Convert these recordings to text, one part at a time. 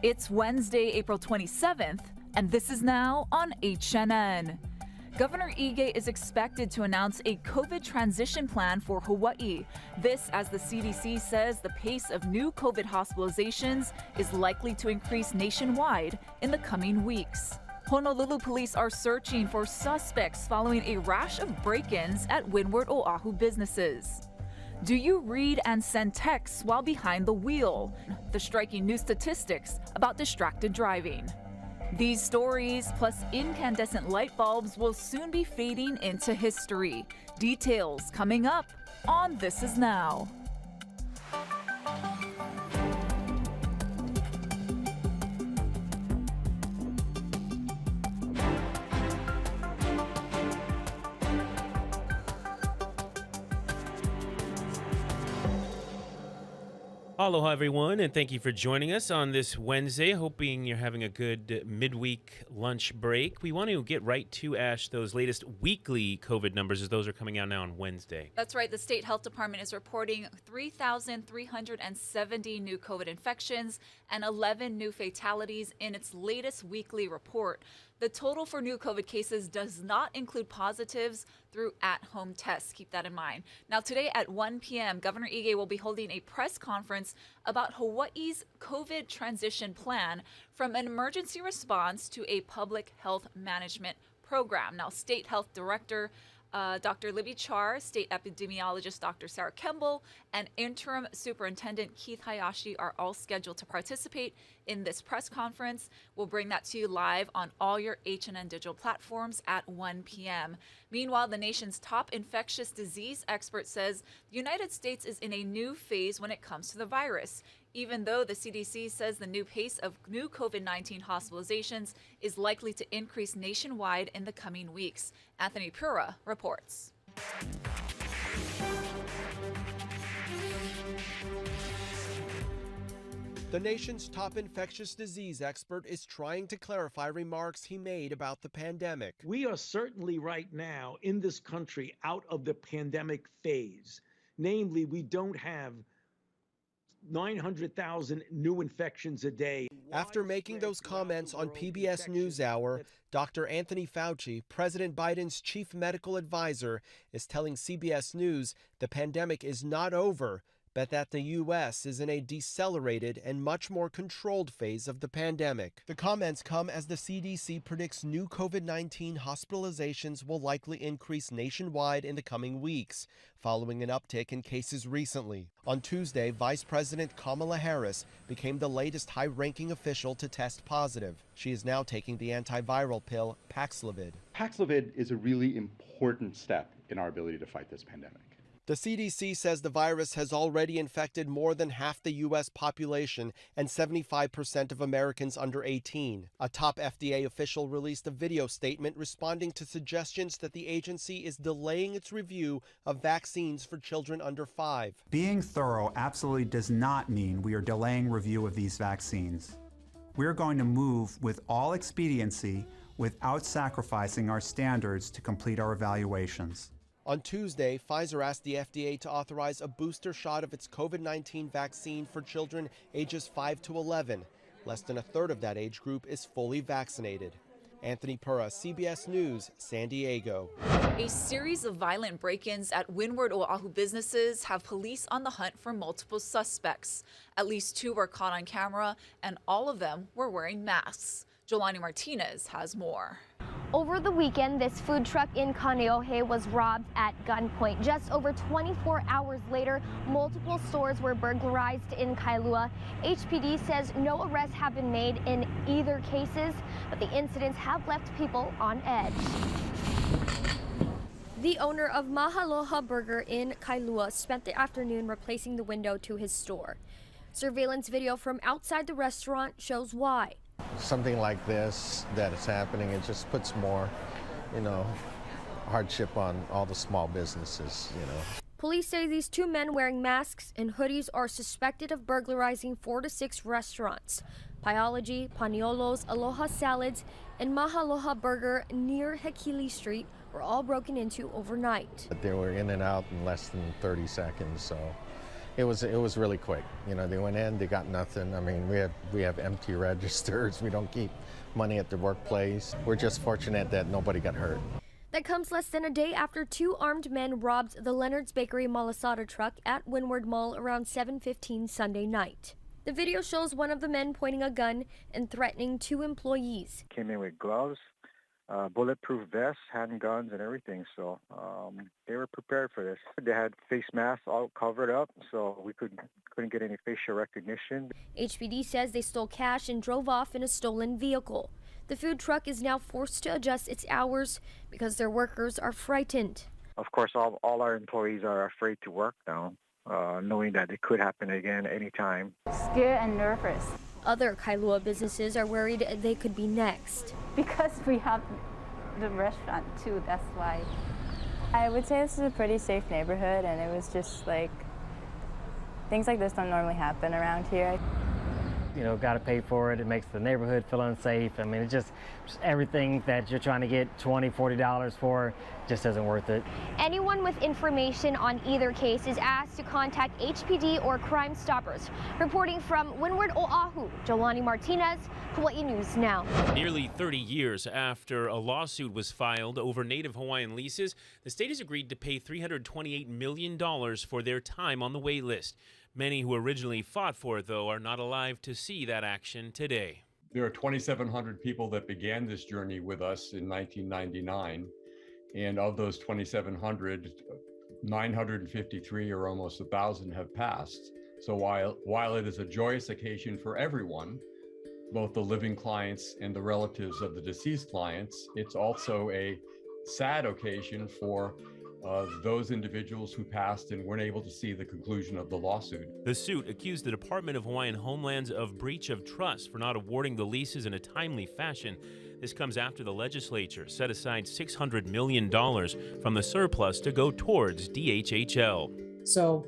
It's Wednesday, April 27th, and this is now on HNN. Governor Ige is expected to announce a COVID transition plan for Hawaii. This as the CDC says the pace of new COVID hospitalizations is likely to increase nationwide in the coming weeks. Honolulu police are searching for suspects following a rash of break-ins at Windward Oahu businesses. Do you read and send texts while behind the wheel? The striking new statistics about distracted driving. These stories, plus incandescent light bulbs, will soon be fading into history. Details coming up on This Is Now. Aloha, everyone, and thank you for joining us on this Wednesday. Hoping you're having a good midweek lunch break. We want to get right to, Ash, those latest weekly COVID numbers as those are coming out now on Wednesday. That's right. The State Health Department is reporting 3,370 new COVID infections and 11 new fatalities in its latest weekly report. The total for new COVID cases does not include positives through at-home tests. Keep that in mind. Now, today at 1 p.m., Governor Ige will be holding a press conference about Hawaii's COVID transition plan from an emergency response to a public health management program. Now, State Health Director Dr. Libby Char, State Epidemiologist Dr. Sarah Kemble, and Interim Superintendent Keith Hayashi are all scheduled to participate in this press conference. We'll bring that to you live on all your HNN digital platforms at 1 p.m. Meanwhile, the nation's top infectious disease expert says the United States is in a new phase when it comes to the virus, even though the CDC says the new pace of new COVID-19 hospitalizations is likely to increase nationwide in the coming weeks. Anthony Pura reports. The nation's top infectious disease expert is trying to clarify remarks he made about the pandemic. We are certainly right now in this country out of the pandemic phase. Namely, we don't have 900,000 new infections a day. After making those comments on PBS NewsHour, Dr. Anthony Fauci, President Biden's chief medical advisor, is telling CBS News the pandemic is not over, but that the U.S. is in a decelerated and much more controlled phase of the pandemic. The comments come as the CDC predicts new COVID-19 hospitalizations will likely increase nationwide in the coming weeks, following an uptick in cases recently. On Tuesday, Vice President Kamala Harris became the latest high-ranking official to test positive. She is now taking the antiviral pill Paxlovid. Paxlovid is a really important step in our ability to fight this pandemic. The CDC says the virus has already infected more than half the U.S. population and 75% of Americans under 18. A top FDA official released a video statement responding to suggestions that the agency is delaying its review of vaccines for children under 5. Being thorough absolutely does not mean we are delaying review of these vaccines. We're going to move with all expediency without sacrificing our standards to complete our evaluations. On Tuesday, Pfizer asked the FDA to authorize a booster shot of its COVID-19 vaccine for children ages 5 to 11. Less than a third of that age group is fully vaccinated. Anthony Pura, CBS News, San Diego. A series of violent break-ins at Windward Oahu businesses have police on the hunt for multiple suspects. At least 2 were caught on camera, and all of them were wearing masks. Jolani Martinez has more. Over the weekend, this food truck in Kaneohe was robbed at gunpoint. Just over 24 hours later, multiple stores were burglarized in Kailua. HPD says no arrests have been made in either cases, but the incidents have left people on edge. The owner of Mahaloha Burger in Kailua spent the afternoon replacing the window to his store. Surveillance video from outside the restaurant shows why. Something like this that is happening, it just puts more, hardship on all the small businesses, Police say these 2 men wearing masks and hoodies are suspected of burglarizing 4 to 6 restaurants. Biology, Paniolo's, Aloha Salads, and Mahaloha Burger near Hekili Street were all broken into overnight. They were in and out in less than 30 seconds, so It was really quick. You know, they went in, they got nothing. I mean, we have empty registers. We don't keep money at the workplace. We're just fortunate that nobody got hurt. That comes less than a day after two armed men robbed the Leonard's Bakery Malasada truck at Windward Mall around 7:15 Sunday night. The video shows one of the men pointing a gun and threatening two employees. Came in with gloves, bulletproof vests, handguns, and everything. So they were prepared for this. They had face masks all covered up, so we couldn't get any facial recognition. HPD says they stole cash and drove off in a stolen vehicle. The food truck is now forced to adjust its hours because their workers are frightened. Of course, all our employees are afraid to work now, knowing that it could happen again anytime. Scared and nervous. Other Kailua businesses are worried they could be next. Because we have the restaurant too, that's why. I would say this is a pretty safe neighborhood, and it was just like, things like this don't normally happen around here. You know, got to pay for it. It makes the neighborhood feel unsafe. I mean, it's just everything that you're trying to get $20, $40 for just isn't worth it. Anyone with information on either case is asked to contact HPD or Crime Stoppers. Reporting from Windward, Oahu, Jolani Martinez, Hawaii News Now. Nearly 30 years after a lawsuit was filed over Native Hawaiian leases, the state has agreed to pay $328 million for their time on the wait list. Many who originally fought for it, though, are not alive to see that action today. There are 2,700 people that began this journey with us in 1999. And of those 2,700, 953 or almost 1,000 have passed. So while it is a joyous occasion for everyone, both the living clients and the relatives of the deceased clients, it's also a sad occasion for those individuals who passed and weren't able to see the conclusion of the lawsuit. The suit accused the Department of Hawaiian Homelands of breach of trust for not awarding the leases in a timely fashion. This comes after the legislature set aside $600 million from the surplus to go towards DHHL. So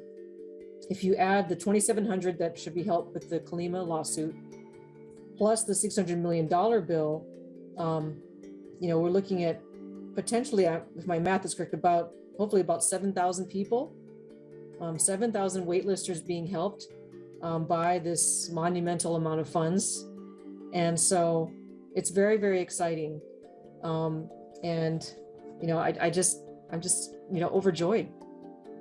if you add the $2,700 that should be helped with the Kalima lawsuit, plus the $600 million bill, we're looking at potentially, if my math is correct, hopefully about 7,000 people, 7,000 waitlisters being helped by this monumental amount of funds. And so it's very, very exciting. I'm just overjoyed.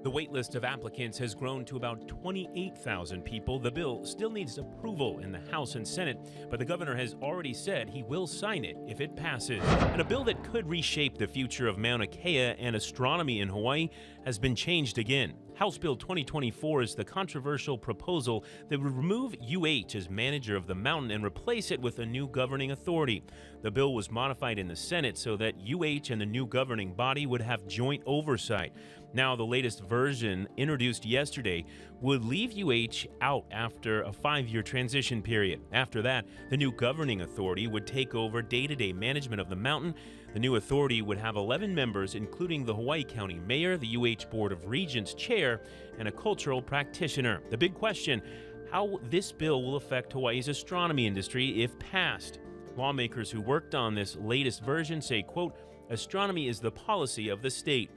The wait list of applicants has grown to about 28,000 people. The bill still needs approval in the House and Senate, but the governor has already said he will sign it if it passes. And a bill that could reshape the future of Mauna Kea and astronomy in Hawaii has been changed again. House Bill 2024 is the controversial proposal that would remove UH as manager of the mountain and replace it with a new governing authority. The bill was modified in the Senate so that UH and the new governing body would have joint oversight. Now, the latest version, introduced yesterday, would leave UH out after a 5-year transition period. After that, the new governing authority would take over day-to-day management of the mountain. The new authority would have 11 members, including the Hawaii County Mayor, the UH Board of Regents Chair, and a cultural practitioner. The big question, how this bill will affect Hawaii's astronomy industry if passed. Lawmakers who worked on this latest version say, quote, astronomy is the policy of the state.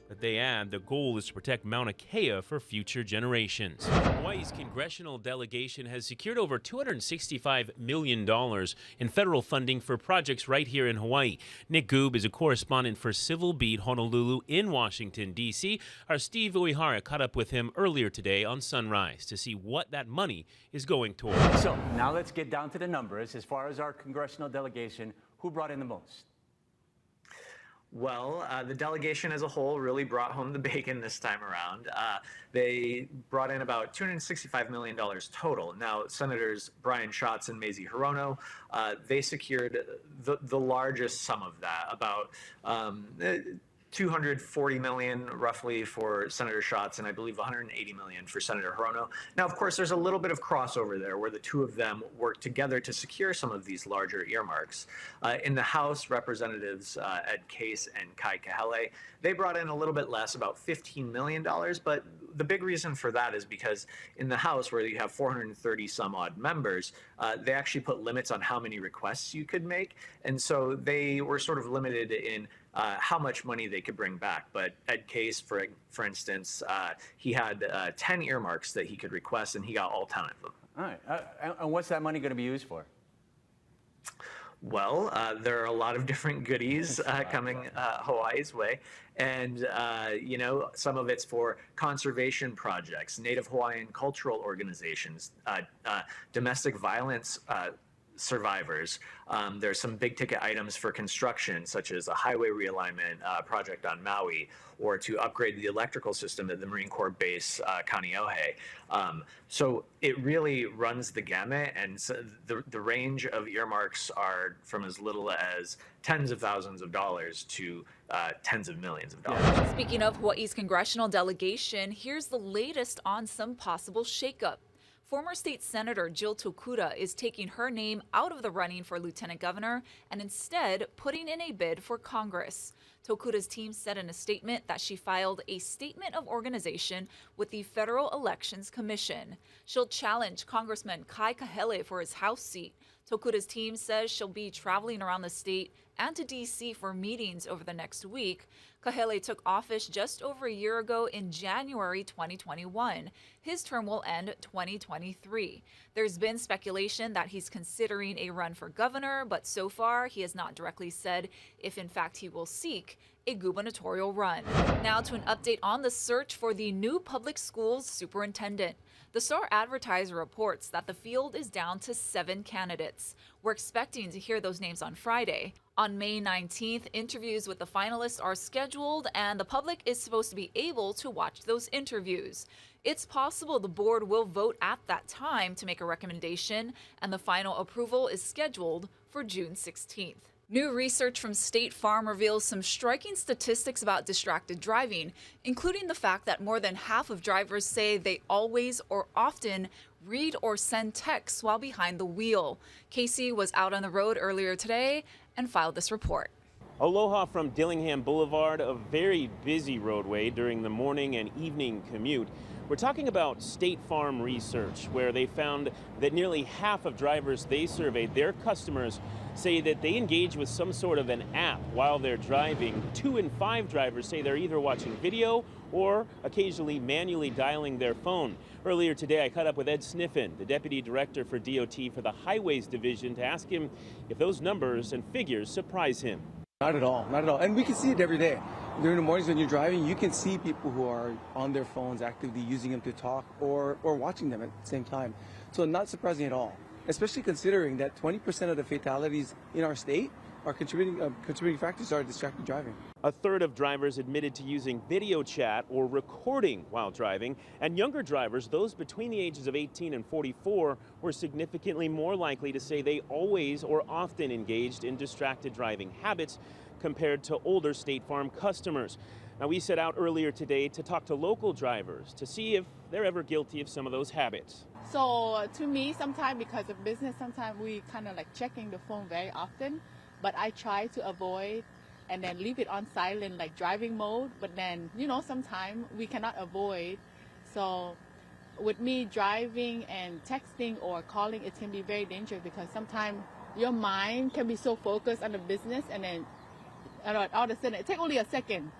But they add the goal is to protect Mauna Kea for future generations. Hawaii's Congressional Delegation has secured over $265 million in federal funding for projects right here in Hawaii. Nick Goob is a correspondent for Civil Beat Honolulu in Washington, D.C. Our Steve Uehara caught up with him earlier today on Sunrise to see what that money is going toward. So now let's get down to the numbers. As far as our Congressional Delegation, who brought in the most? Well, the delegation as a whole really brought home the bacon this time around. They brought in about $265 million total. Now, Senators Brian Schatz and Mazie Hirono, they secured the largest sum of that, about $240 million roughly for Senator Schatz, and I believe $180 million for Senator Hirono. Now, of course, there's a little bit of crossover there where the two of them work together to secure some of these larger earmarks. In the House, Representatives Ed Case and Kai Kahele, they brought in a little bit less, about $15 million, but the big reason for that is because in the House, where you have 430 some odd members, they actually put limits on how many requests you could make. And so they were sort of limited in how much money they could bring back. But Ed Case, for instance, he had 10 earmarks that he could request, and he got all 10 of them. All right. And what's that money going to be used for? Well, there are a lot of different goodies coming Hawaii's way. And, you know, some of it's for conservation projects, Native Hawaiian cultural organizations, domestic violence survivors. There's some big ticket items for construction, such as a highway realignment project on Maui, or to upgrade the electrical system at the Marine Corps base, Kaneohe. So it really runs the gamut, and so the range of earmarks are from as little as tens of thousands of dollars to tens of millions of dollars. Speaking of Hawaii's congressional delegation, here's the latest on some possible shakeup. Former state senator Jill Tokuda is taking her name out of the running for lieutenant governor and instead putting in a bid for Congress. Tokuda's team said in a statement that she filed a statement of organization with the Federal Elections Commission. She'll challenge Congressman Kai Kahele for his House seat. Tokuda's team says she'll be traveling around the state and to D.C. for meetings over the next week. Kahele took office just over a year ago in January 2021. His term will end 2023. There's been speculation that he's considering a run for governor, but so far he has not directly said if in fact he will seek a gubernatorial run. Now to an update on the search for the new public schools superintendent. The Star Advertiser reports that the field is down to 7 candidates. We're expecting to hear those names on Friday. On May 19th, interviews with the finalists are scheduled, and the public is supposed to be able to watch those interviews. It's possible the board will vote at that time to make a recommendation, and the final approval is scheduled for June 16th. New research from State Farm reveals some striking statistics about distracted driving, including the fact that more than half of drivers say they always or often read or send texts while behind the wheel. Casey was out on the road earlier today and filed this report. Aloha from Dillingham Boulevard, a very busy roadway during the morning and evening commute. We're talking about State Farm research, where they found that nearly half of drivers they surveyed, their customers, say that they engage with some sort of an app while they're driving. 2 in 5 drivers say they're either watching video or occasionally manually dialing their phone. Earlier today, I caught up with Ed Sniffen, the Deputy Director for DOT for the Highways Division, to ask him if those numbers and figures surprise him. Not at all, not at all. And we can see it every day. During the mornings when you're driving, you can see people who are on their phones actively using them to talk or watching them at the same time. So not surprising at all, especially considering that 20% of the fatalities in our state are contributing factors are distracted driving. A third of drivers admitted to using video chat or recording while driving, and younger drivers, those between the ages of 18 and 44, were significantly more likely to say they always or often engaged in distracted driving habits compared to older State Farm customers. Now, we set out earlier today to talk to local drivers to see if they're ever guilty of some of those habits. So to me, sometimes because of business, sometimes we kind of like checking the phone very often, but I try to avoid and then leave it on silent, like driving mode. But then, you know, sometimes we cannot avoid. So with me driving and texting or calling, it can be very dangerous because sometimes your mind can be so focused on the business, and then all of a sudden it takes only a second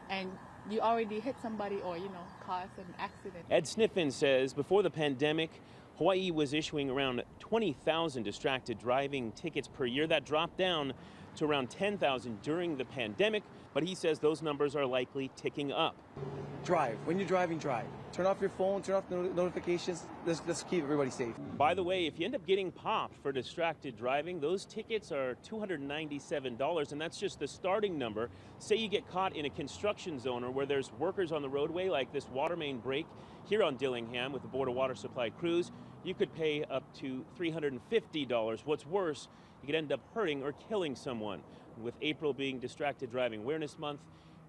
and you already hit somebody or, you know, cause an accident. Ed Sniffen says before the pandemic, Hawaii was issuing around 20,000 distracted driving tickets per year. That dropped down to around 10,000 during the pandemic, but he says those numbers are likely ticking up. Drive. When you're driving, drive. Turn off your phone, turn off the notifications. Let's keep everybody safe. By the way, if you end up getting popped for distracted driving, those tickets are $297, and that's just the starting number. Say you get caught in a construction zone or where there's workers on the roadway, like this water main break here on Dillingham with the Board of Water Supply crews, you could pay up to $350. What's worse, you could end up hurting or killing someone. With April being Distracted Driving Awareness Month,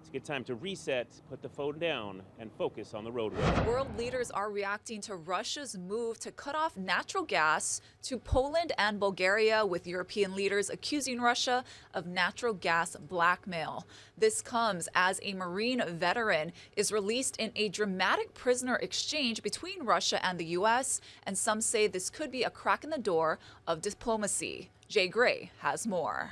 It's a good time to reset, put the phone down, and focus on the roadway. World leaders are reacting to Russia's move to cut off natural gas to Poland and Bulgaria, with European leaders accusing Russia of natural gas blackmail. This comes as a Marine veteran is released in a dramatic prisoner exchange between Russia and the U.S., and some say this could be a crack in the door of diplomacy. Jay Gray has more.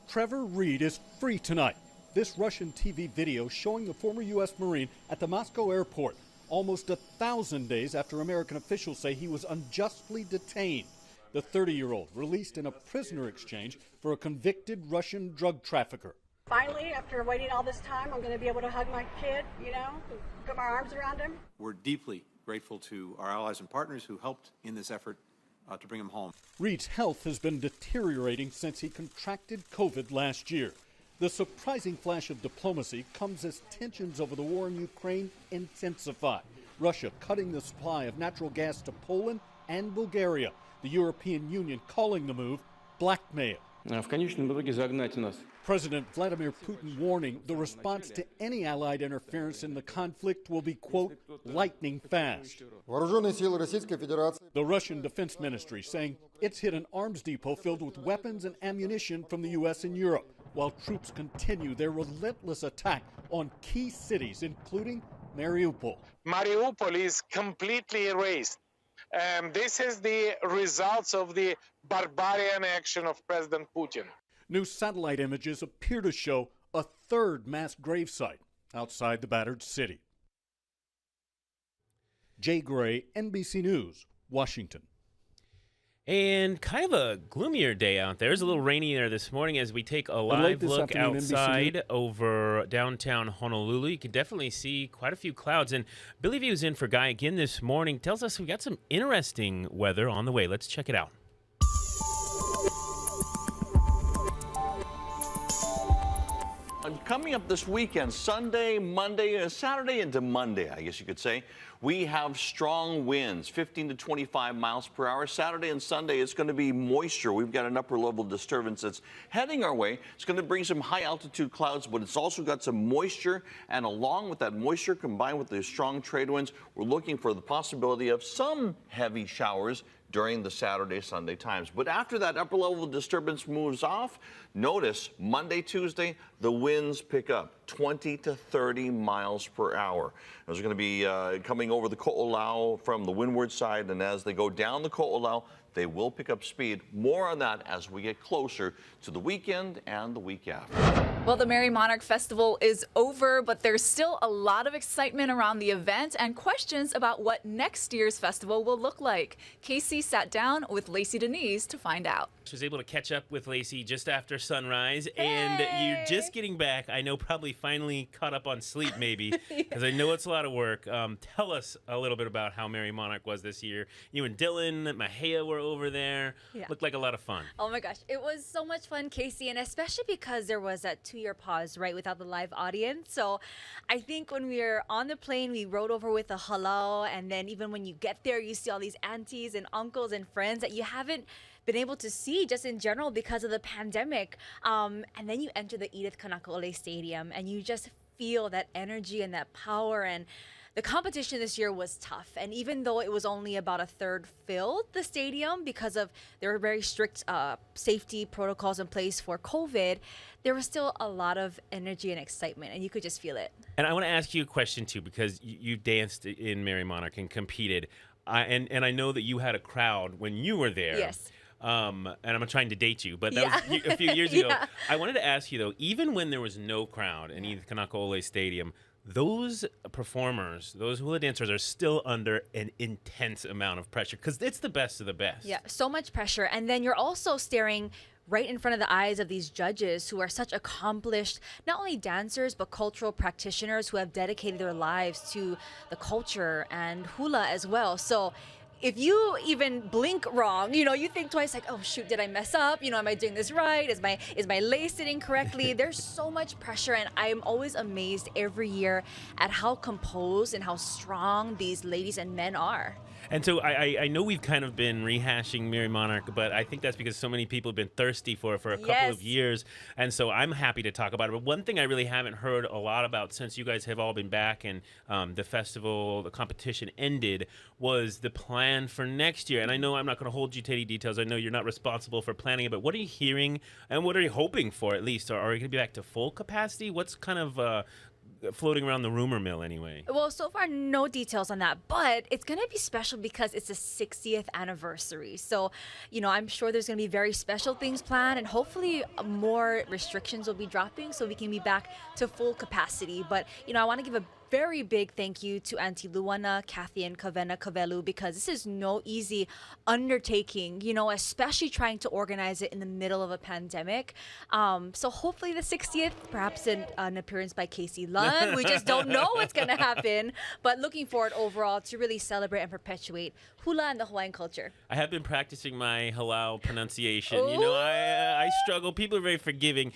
Trevor Reed is free tonight. This Russian TV video showing the former U.S. Marine at the Moscow airport, almost 1,000 days after American officials say he was unjustly detained. The 30-year-old released in a prisoner exchange for a convicted Russian drug trafficker. Finally, after waiting all this time, I'm going to be able to hug my kid, put my arms around him. We're deeply grateful to our allies and partners who helped in this effort to bring him home. Reed's health has been deteriorating since he contracted COVID last year. The surprising flash of diplomacy comes as tensions over the war in Ukraine intensify. Russia cutting the supply of natural gas to Poland and Bulgaria. The European Union calling the move blackmail. President Vladimir Putin warning the response to any allied interference in the conflict will be, quote, lightning fast. The Russian Defense Ministry saying it's hit an arms depot filled with weapons and ammunition from the U.S. and Europe, while troops continue their relentless attack on key cities, including Mariupol. Mariupol is completely erased. This is the results of the barbarian action of President Putin. New satellite images appear to show a third mass gravesite outside the battered city. Jay Gray, NBC News, Washington. And kind of a gloomier day out there. It's a little rainy there this morning as we take a live look outside over downtown Honolulu. You can definitely see quite a few clouds. And Billy V was in for Guy again this morning. Tells us we got some interesting weather on the way. Let's check it out. Coming up this weekend, Sunday, Monday, Saturday into Monday, I guess you could say, we have strong winds, 15 to 25 miles per hour. Saturday and Sunday, it's going to be moisture. We've got an upper level disturbance that's heading our way. It's going to bring some high altitude clouds, but it's also got some moisture. And along with that moisture, combined with the strong trade winds, we're looking for the possibility of some heavy showers during the Saturday, Sunday times. But after that upper level disturbance moves off, notice Monday, Tuesday, the winds pick up 20 to 30 miles per hour. Those are going to be coming over the Ko'olau from the windward side, and as they go down the Ko'olau, they will pick up speed. More on that as we get closer to the weekend and the week after. Well, the Merry Monarch Festival is over, but there's still a lot of excitement around the event and questions about what next year's festival will look like. Casey sat down with Lacey Denise to find out. She was able to catch up with Lacey just after sunrise, and you're just getting back. I know, probably finally caught up on sleep, maybe, because I know it's a lot of work. Tell us a little bit about how Merry Monarch was this year. You and Dylan, Mahea were over there. Yeah. Looked like a lot of fun. Oh my gosh, it was so much fun, Casey, and especially because there was that 2-year pause, right, without the live audience. So I think when we were on the plane, we rode over with a hello, and then even when you get there, you see all these aunties and uncles and friends that you haven't been able to see just in general because of the pandemic. And then you enter the Edith Kanakaole Stadium and you just feel that energy and that power. And the competition this year was tough. And even though it was only about a third filled, the stadium, because of there were very strict safety protocols in place for COVID, there was still a lot of energy and excitement, and you could just feel it. And I want to ask you a question too, because you danced in Merry Monarch and competed. And I know that you had a crowd when you were there. Yes. And I'm trying to date you, but that was a few years ago. Yeah. I wanted to ask you, though, even when there was no crowd in Edith Kanakaole Stadium, those performers, those hula dancers are still under an intense amount of pressure because it's the best of the best. Yeah, so much pressure. And then you're also staring right in front of the eyes of these judges who are such accomplished, not only dancers, but cultural practitioners who have dedicated their lives to the culture and hula as well. So if you even blink wrong, you think twice, like, oh shoot, did I mess up? Am I doing this right? Is my lace sitting correctly? There's so much pressure, and I'm always amazed every year at how composed and how strong these ladies and men are. And so I know we've kind of been rehashing Mary Monarch, but I think that's because so many people have been thirsty for it for a couple of years. And so I'm happy to talk about it. But one thing I really haven't heard a lot about since you guys have all been back and the festival, the competition ended, was the plan for next year. And I know I'm not going to hold you to any details. I know you're not responsible for planning it, but what are you hearing and what are you hoping for at least? Are you going to be back to full capacity? What's kind of floating around the rumor mill anyway? Well, so far, no details on that, but it's going to be special because it's the 60th anniversary. So, I'm sure there's going to be very special things planned, and hopefully more restrictions will be dropping so we can be back to full capacity. But, I want to give a very big thank you to Auntie Luana, Kathy, and Kavena Kavelu, because this is no easy undertaking, especially trying to organize it in the middle of a pandemic. So hopefully the 60th, perhaps an appearance by Casey Lunn. We just don't know what's going to happen. But looking forward overall to really celebrate and perpetuate hula and the Hawaiian culture. I have been practicing my halal pronunciation. I struggle. People are very forgiving.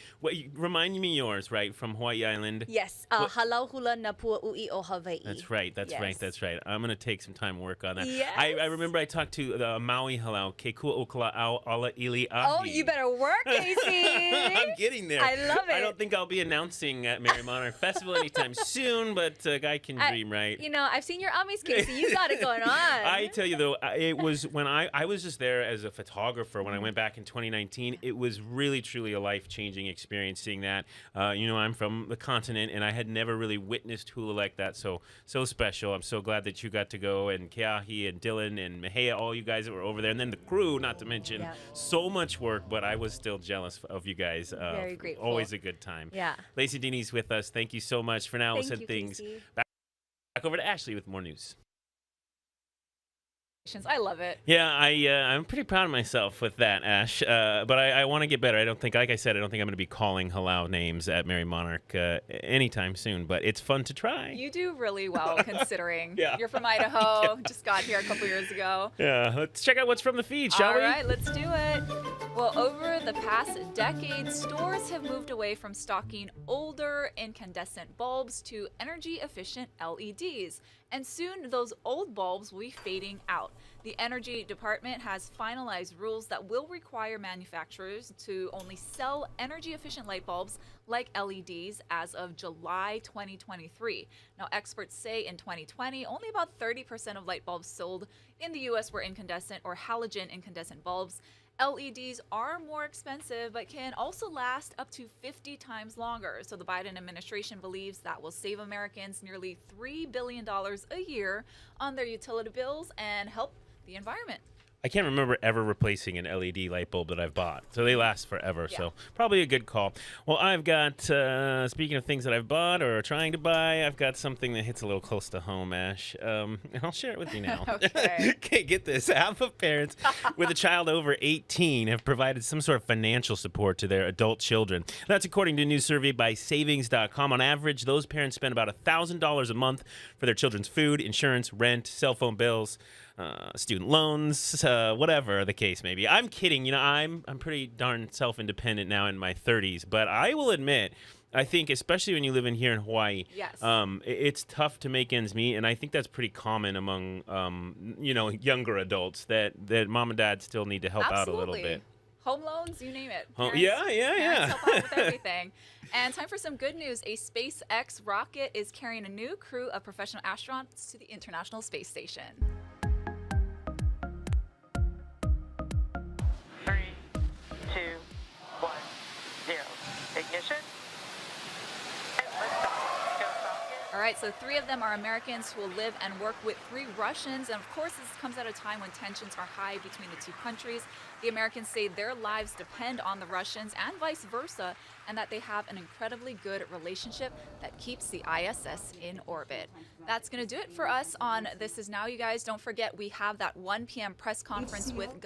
Remind me yours, right, from Hawaii Island? Yes. Halau hula napua ui o Hawaii. That's right. That's right. I'm going to take some time to work on that. Yes. I remember I talked to the Maui halal, ke kua okala au ala ili ahi. Oh, you better work, Casey. I'm getting there. I love it. I don't think I'll be announcing at Mary Monarch Festival anytime soon, but a guy can dream, right? I've seen your Amis, Casey. You got it going on. I tell you, though, it was when I was just there as a photographer when I went back in 2019. It was really, truly a life-changing experience seeing that. I'm from the continent, and I had never really witnessed hula like that. So special. I'm so glad that you got to go, and Keahi and Dylan and Mehea, all you guys that were over there, and then the crew, not to mention. So much work, but I was still jealous of you guys. Very grateful. Always a good time. Yeah. Lacey Dini's with us. Thank you so much. For now, we'll send things back over to Ashley with more news. I love it. Yeah, I'm pretty proud of myself with that, Ash. But I want to get better. Like I said, I don't think I'm going to be calling halal names at Mary Monarch anytime soon. But it's fun to try. You do really well considering. Yeah. You're from Idaho. Just got here a couple years ago. Yeah, let's check out what's from the feed, shall we? All right, let's do it. Well, over the past decade, stores have moved away from stocking older incandescent bulbs to energy-efficient LEDs. And soon, those old bulbs will be fading out. The Energy Department has finalized rules that will require manufacturers to only sell energy-efficient light bulbs like LEDs as of July 2023. Now, experts say in 2020, only about 30% of light bulbs sold in the U.S. were incandescent or halogen incandescent bulbs. LEDs are more expensive, but can also last up to 50 times longer. So the Biden administration believes that will save Americans nearly $3 billion a year on their utility bills and help the environment. I can't remember ever replacing an LED light bulb that I've bought. So they last forever. Yeah. So probably a good call. Well, I've got, speaking of things that I've bought or trying to buy, I've got something that hits a little close to home, Ash. And I'll share it with you now. Okay, get this. Half of parents with a child over 18 have provided some sort of financial support to their adult children. That's according to a new survey by Savings.com. On average, those parents spend about $1,000 a month for their children's food, insurance, rent, cell phone bills, student loans, whatever the case may be. I'm kidding. I'm pretty darn self-independent now in my 30s, but I will admit, I think especially when you live in here in Hawaii, it's tough to make ends meet, and I think that's pretty common among younger adults that mom and dad still need to help out a little bit. Home loans, you name it. Parents, yeah. Help out with everything. And time for some good news. A SpaceX rocket is carrying a new crew of professional astronauts to the International Space Station. 3, 2, 1, 0. Ignition. And liftoff. Go Falcon. All right, so 3 of them are Americans who will live and work with 3 Russians. And of course, this comes at a time when tensions are high between the 2 countries. The Americans say their lives depend on the Russians and vice versa, and that they have an incredibly good relationship that keeps the ISS in orbit. That's going to do it for us on This Is Now, you guys. Don't forget, we have that 1 p.m. press conference with